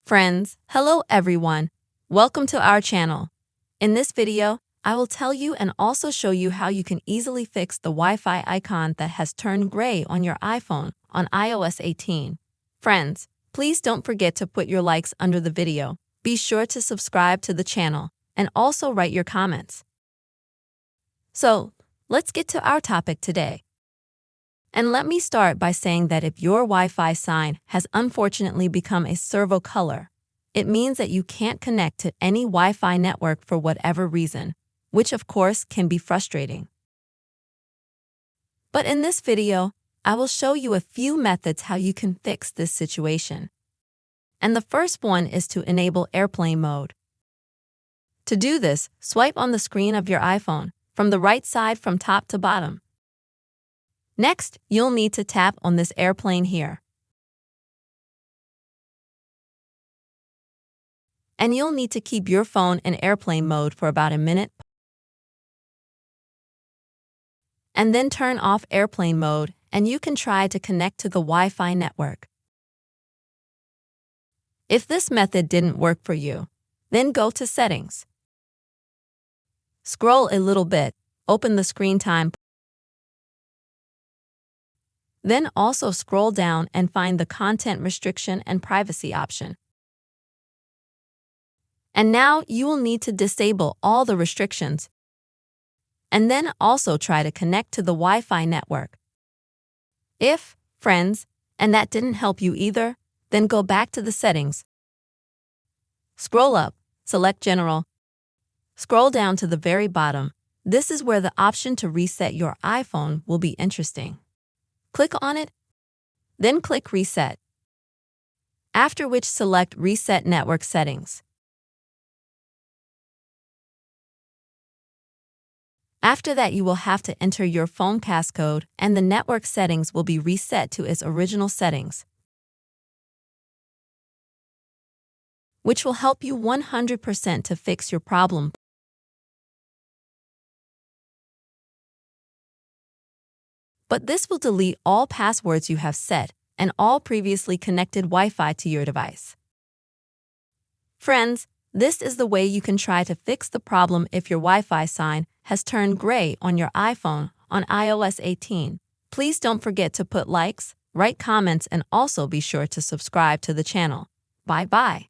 Friends, hello everyone. Welcome to our channel. In this video, I will tell you and also show you how you can easily fix the Wi-Fi icon that has turned gray on your iPhone on iOS 18. Friends, please don't forget to put your likes under the video. Be sure to subscribe to the channel and also write your comments. So, let's get to our topic today. And let me start by saying that if your Wi-Fi sign has unfortunately become a servo color, it means that you can't connect to any Wi-Fi network for whatever reason, which of course can be frustrating. But in this video, I will show you a few methods how you can fix this situation. And the first one is to enable airplane mode. To do this, swipe on the screen of your iPhone from the right side from top to bottom. Next, you'll need to tap on this airplane here. And you'll need to keep your phone in airplane mode for about a minute. And then turn off airplane mode, and you can try to connect to the Wi-Fi network. If this method didn't work for you, then go to Settings. Scroll a little bit, open the screen time. Then also scroll down and find the Content Restriction and Privacy option. And now you will need to disable all the restrictions. And then also try to connect to the Wi-Fi network. If, friends, and that didn't help you either, then go back to the settings. Scroll up, select General. Scroll down to the very bottom. This is where the option to reset your iPhone will be interesting. Click on it, then click Reset. After which select Reset Network Settings. After that, you will have to enter your phone passcode and the network settings will be reset to its original settings, which will help you 100% to fix your problem. But this will delete all passwords you have set and all previously connected Wi-Fi to your device. Friends, this is the way you can try to fix the problem if your Wi-Fi sign has turned gray on your iPhone on iOS 18. Please don't forget to put likes, write comments, and also be sure to subscribe to the channel. Bye-bye.